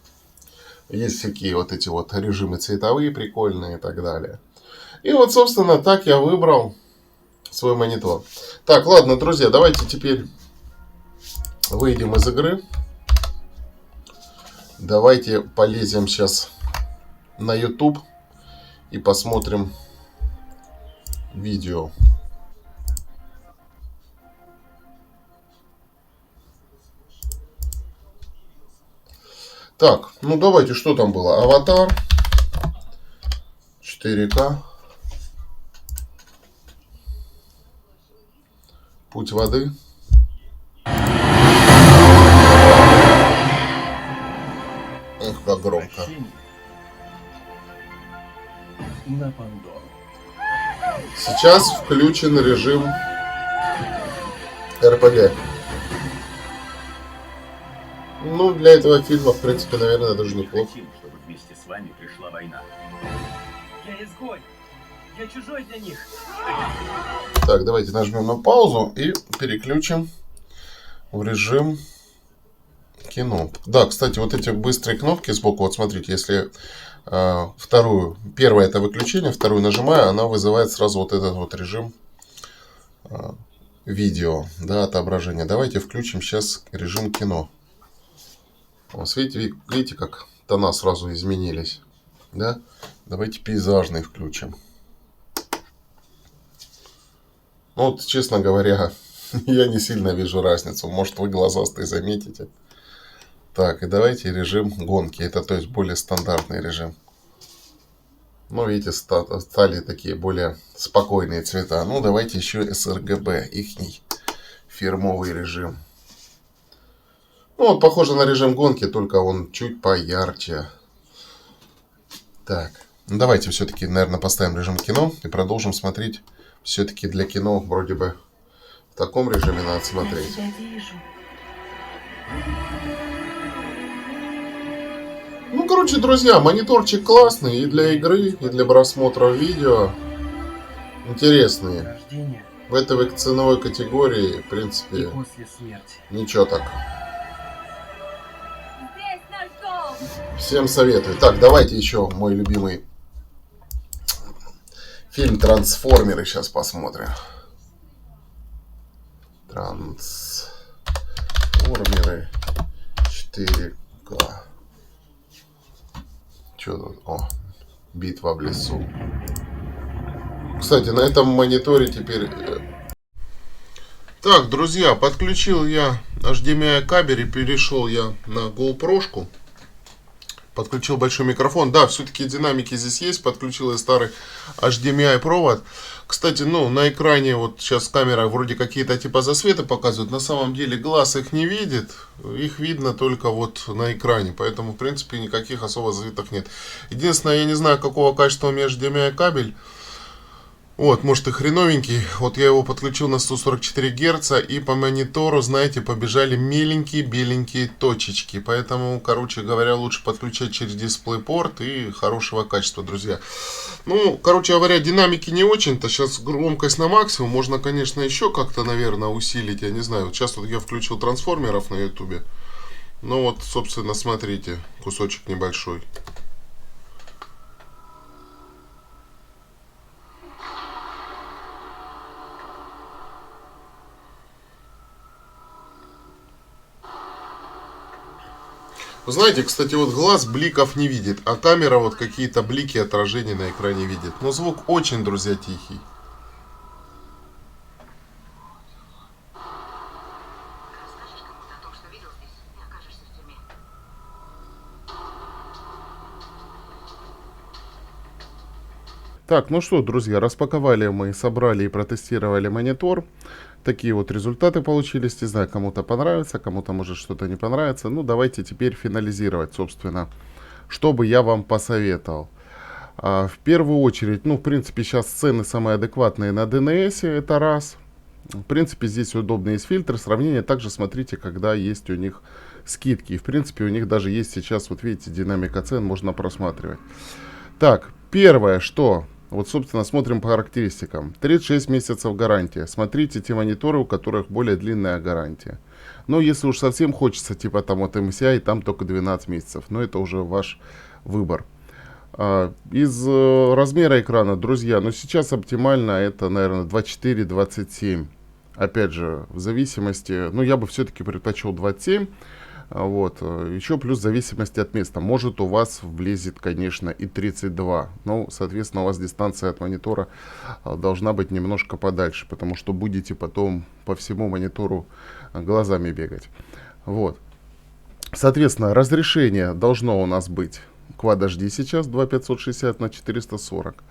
Есть всякие вот эти вот режимы цветовые прикольные и так далее. И вот, собственно, так я выбрал свой монитор. Так, ладно, друзья, давайте теперь выйдем из игры. Давайте полезем сейчас на YouTube и посмотрим видео. Так, ну давайте, что там было? Аватар, 4К, Путь воды. Эх, как громко. Сейчас включен режим РПГ. Ну, для этого фильма, в принципе, наверное, даже неплохо. Чтобы вместе с вами пришла война. Я изгой. Я чужой для них. Так, давайте нажмем на паузу и переключим в режим Кино. Да, кстати, вот эти быстрые кнопки сбоку, вот смотрите, если первое это выключение, вторую нажимаю, она вызывает сразу вот этот вот режим видео, да, отображения. Давайте включим сейчас режим кино. Вот, видите, как тона сразу изменились, да? Давайте пейзажный включим. Ну, вот, честно говоря, я не сильно вижу разницу. Может, вы глазастые заметите. Так, и давайте режим гонки. Это, то есть, более стандартный режим. Ну, видите, стали такие более спокойные цвета. Ну, давайте еще sRGB, ихний фирмовый режим. Ну, вот похоже на режим гонки, только он чуть поярче. Так, ну, давайте все-таки, наверное, поставим режим кино и продолжим смотреть. Все-таки для кино вроде бы в таком режиме надо Я смотреть. тебя вижу. Ну, короче, друзья, мониторчик классный и для игры, и для просмотра видео. Интересные. Рождение В этой ценовой категории, в и принципе, после смерти. ничего так. Здесь наш дом. Всем советую. Так, давайте еще мой любимый фильм «Трансформеры» сейчас посмотрим. Трансформеры 4К. Что тут? О, битва в лесу. Кстати, на этом мониторе теперь... Так, друзья, подключил я HDMI кабель и перешел я на GoPro-шку. Подключил большой микрофон. Да, все-таки динамики здесь есть. Подключил я старый HDMI провод. Кстати, ну, на экране вот сейчас камера вроде какие-то типа засветы показывает. На самом деле глаз их не видит. Их видно только вот на экране. Поэтому, в принципе, никаких особо засветов нет. Единственное, я не знаю, какого качества у меня HDMI кабель. Вот, может и хреновенький. Вот я его подключил на 144 Гц, и по монитору, знаете, побежали меленькие беленькие точечки. Поэтому, короче говоря, лучше подключать через DisplayPort и хорошего качества, друзья. Ну, короче говоря, динамики не очень-то. Сейчас громкость на максимум. Можно, конечно, еще как-то, наверное, усилить. Я не знаю. Вот сейчас вот я включил трансформеров на ютубе. Ну вот, собственно, смотрите, кусочек небольшой. Вы знаете, кстати, вот глаз бликов не видит, а камера вот какие-то блики отражения на экране видит. Но звук очень, друзья, тихий. Расскажешь кому-то о том, что видел здесь, и окажешься в тюрьме. Так, ну что, друзья, распаковали мы, собрали и протестировали монитор. Такие вот результаты получились. Не знаю, кому-то понравится, кому-то может что-то не понравится. Ну, давайте теперь финализировать, собственно, что бы я вам посоветовал. В первую очередь, ну, в принципе, сейчас цены самые адекватные на DNS, это раз. В принципе, здесь удобные есть фильтры, сравнения. Также смотрите, когда есть у них скидки. В принципе, у них даже есть сейчас, вот видите, динамика цен, можно просматривать. Так, первое, что... Вот, собственно, смотрим по характеристикам. 36 месяцев гарантия. Смотрите те мониторы, у которых более длинная гарантия. Но если уж совсем хочется, типа там от MSI, там только 12 месяцев. Но это уже ваш выбор. Из размера экрана, друзья, ну сейчас оптимально это, наверное, 24-27. Опять же, в зависимости, ну я бы все-таки предпочел 27. Вот. Еще плюс в зависимости от места. Может у вас влезет, конечно, и 32. Но, соответственно, у вас дистанция от монитора должна быть немножко подальше. Потому что будете потом по всему монитору глазами бегать. Вот. Соответственно, разрешение должно у нас быть Quad HD сейчас 2560 на 440.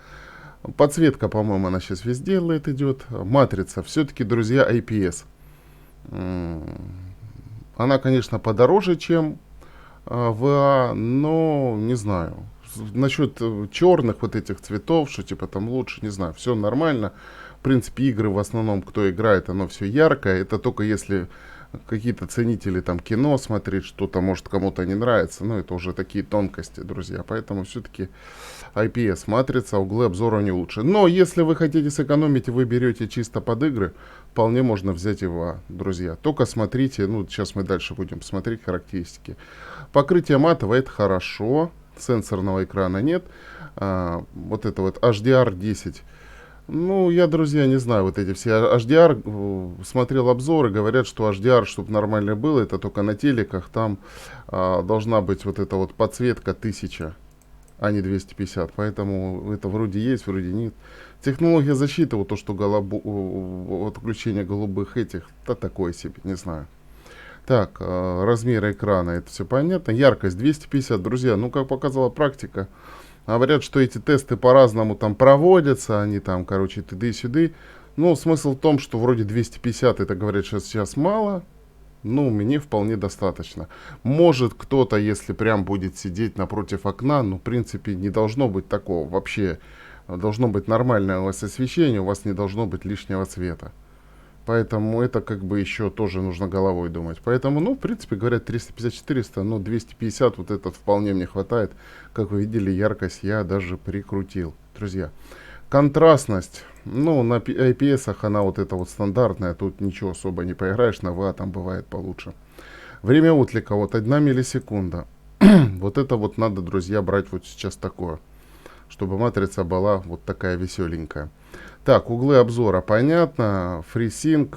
Подсветка, по-моему, она сейчас везде LED идет. Матрица. Все-таки, друзья, IPS. Она, конечно, подороже, чем VA, но не знаю. Насчет черных вот этих цветов, что типа там лучше, не знаю. Все нормально. В принципе, игры в основном, кто играет, оно все яркое. Это только если какие-то ценители там кино смотреть, что-то может кому-то не нравится, но это уже такие тонкости, друзья. Поэтому все-таки IPS матрица, углы обзора не лучше. Но если вы хотите сэкономить и вы берете чисто под игры, вполне можно взять его, друзья. Только смотрите, ну сейчас мы дальше будем смотреть характеристики. Покрытие матовое, это хорошо, сенсорного экрана нет. Вот это вот HDR10. Ну, я, друзья, не знаю, вот эти все HDR, смотрел обзоры, говорят, что HDR, чтобы нормально было, это только на телеках, там должна быть вот эта вот подсветка 1000, а не 250, поэтому это вроде есть, вроде нет. Технология защиты, вот то, что отключение голубых этих, да такое себе, не знаю. Так, размер экрана, это все понятно. Яркость 250, друзья, ну, как показала практика, говорят, что эти тесты по-разному там проводятся, они там, короче, тыды-сюды. Ну, смысл в том, что вроде 250, это говорят, что сейчас мало. Ну, мне вполне достаточно. Может, кто-то, если прям будет сидеть напротив окна, ну, в принципе, не должно быть такого. Вообще, должно быть нормальное у вас освещение, у вас не должно быть лишнего цвета. Поэтому это как бы еще тоже нужно головой думать. Поэтому, ну, в принципе, говорят 350-400, но 250 вот этот вполне мне хватает. Как вы видели, яркость я даже прикрутил, друзья. Контрастность, ну, на IPS она вот эта вот стандартная, тут ничего особо не поиграешь, на VA там бывает получше. Время отклика, вот 1 миллисекунда. Вот это вот надо, друзья, брать вот сейчас такое, чтобы матрица была вот такая веселенькая. Так, углы обзора понятно, FreeSync,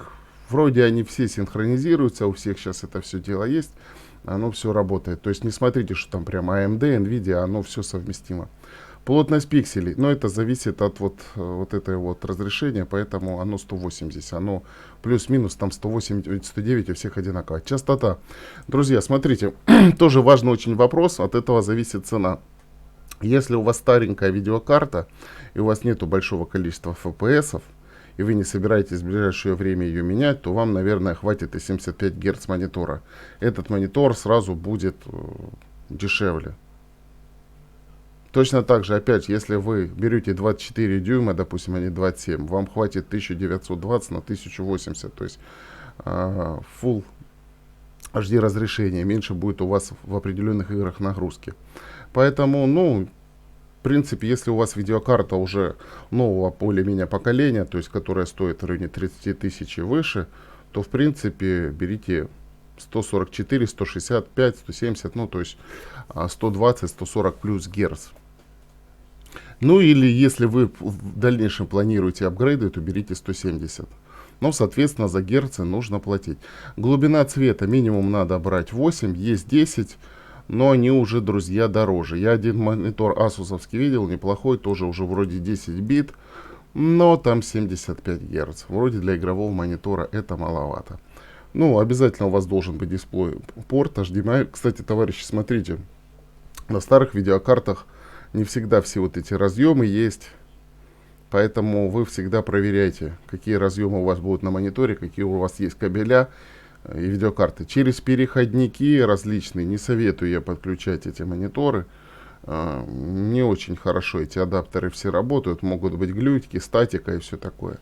вроде они все синхронизируются, у всех сейчас это все дело есть, оно все работает. То есть не смотрите, что там прям AMD, Nvidia, оно все совместимо. Плотность пикселей, но это зависит от вот этой вот разрешения, поэтому оно 180, оно плюс-минус там 108, 109 у всех одинаково. Частота, друзья, смотрите, тоже важный очень вопрос, от этого зависит цена. Если у вас старенькая видеокарта, и у вас нету большого количества FPS, и вы не собираетесь в ближайшее время ее менять, то вам, наверное, хватит и 75 Гц монитора. Этот монитор сразу будет дешевле. Точно так же, опять, если вы берете 24 дюйма, допустим, а не 27, вам хватит 1920 на 1080, то есть Full HD разрешение, меньше будет у вас в определенных играх нагрузки. Поэтому, ну, в принципе, если у вас видеокарта уже нового более-менее поколения, то есть которая стоит в районе 30 тысяч и выше, то, в принципе, берите 144, 165, 170, ну, то есть 120, 140 плюс герц. Ну, или если вы в дальнейшем планируете апгрейды, то берите 170. Но, соответственно, за герцы нужно платить. Глубина цвета минимум надо брать 8, есть 10. Но они уже, друзья, дороже. Я один монитор асусовский видел, неплохой, тоже уже вроде 10 бит, но там 75 Гц. Вроде для игрового монитора это маловато. Ну, обязательно у вас должен быть дисплей порт HDMI. Кстати, товарищи, смотрите, на старых видеокартах не всегда все вот эти разъемы есть. Поэтому вы всегда проверяйте, какие разъемы у вас будут на мониторе, какие у вас есть кабеля и видеокарты. Через переходники различные не советую я подключать эти мониторы. Не очень хорошо эти адаптеры все работают. Могут быть глюки, статика и все такое.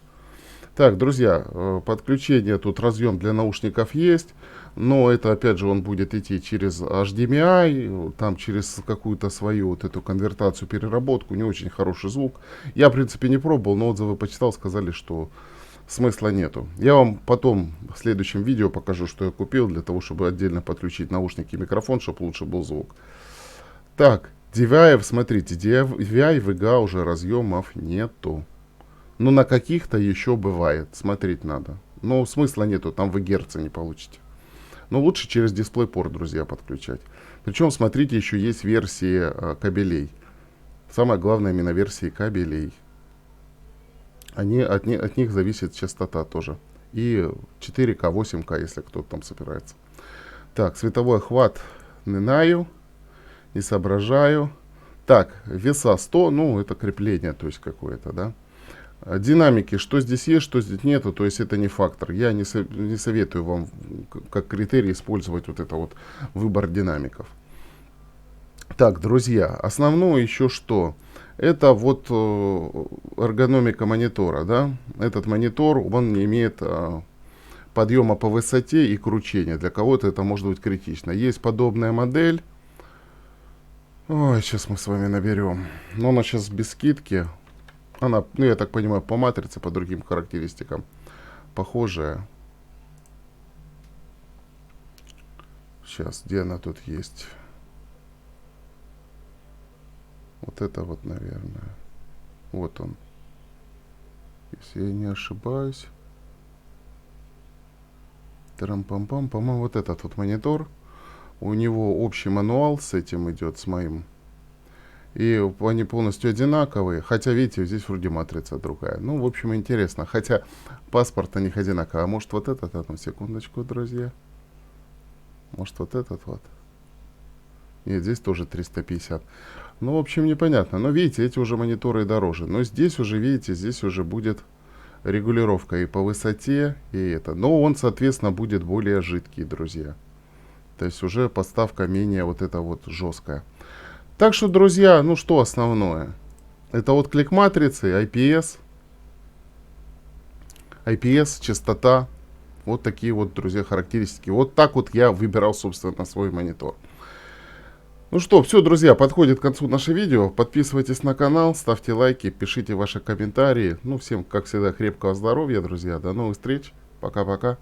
Так, друзья, подключение, тут разъем для наушников есть. Но это, опять же, он будет идти через HDMI, там через какую-то свою вот эту конвертацию, переработку. Не очень хороший звук. Я, в принципе, не пробовал, но отзывы почитал, сказали, что смысла нету. Я вам потом в следующем видео покажу, что я купил, для того, чтобы отдельно подключить наушники и микрофон, чтобы лучше был звук. Так, DVI, смотрите, DVI, VGA уже разъемов нету. Но на каких-то еще бывает, смотреть надо. Но смысла нету, там вы герца не получите. Но лучше через DisplayPort, друзья, подключать. Причем, смотрите, еще есть версии кабелей. Самое главное, именно версии кабелей. От них зависит частота тоже. И 4К, 8К, если кто-то там собирается. Так, световой охват не знаю, не соображаю. Так, веса 100, ну, это крепление, то есть какое-то, да. Динамики, что здесь есть, что здесь нету, то есть это не фактор. Я не советую вам как критерий использовать вот это вот выбор динамиков. Так, друзья, основное еще что? Это вот эргономика монитора, да. Этот монитор, он не имеет подъема по высоте и кручения. Для кого-то это может быть критично. Есть подобная модель. Ой, сейчас мы с вами наберем. Но она сейчас без скидки. Она, ну я так понимаю, по матрице, по другим характеристикам похожая. Сейчас, где она тут есть? Вот это вот, наверное. Вот он. Если я не ошибаюсь. Тарам-пам-пам. По-моему, вот этот вот монитор. У него общий мануал с этим идет, с моим. И они полностью одинаковые. Хотя, видите, здесь вроде матрица другая. Ну, в общем, интересно. Хотя паспорт у них одинаковый. А может вот этот? Одну секундочку, друзья. Может вот этот вот. Нет, здесь тоже 350. Ну, в общем, непонятно. Но, видите, эти уже мониторы дороже. Но здесь уже, видите, здесь уже будет регулировка и по высоте, и это. Но он, соответственно, будет более жидкий, друзья. То есть уже поставка менее вот эта вот жесткая. Так что, друзья, ну что основное? Это вот клик матрицы, IPS. IPS, частота. Вот такие вот, друзья, характеристики. Вот так вот я выбирал, собственно, свой монитор. Ну что, все, друзья, подходит к концу наше видео. Подписывайтесь на канал, ставьте лайки, пишите ваши комментарии. Ну, всем, как всегда, крепкого здоровья, друзья. До новых встреч. Пока-пока.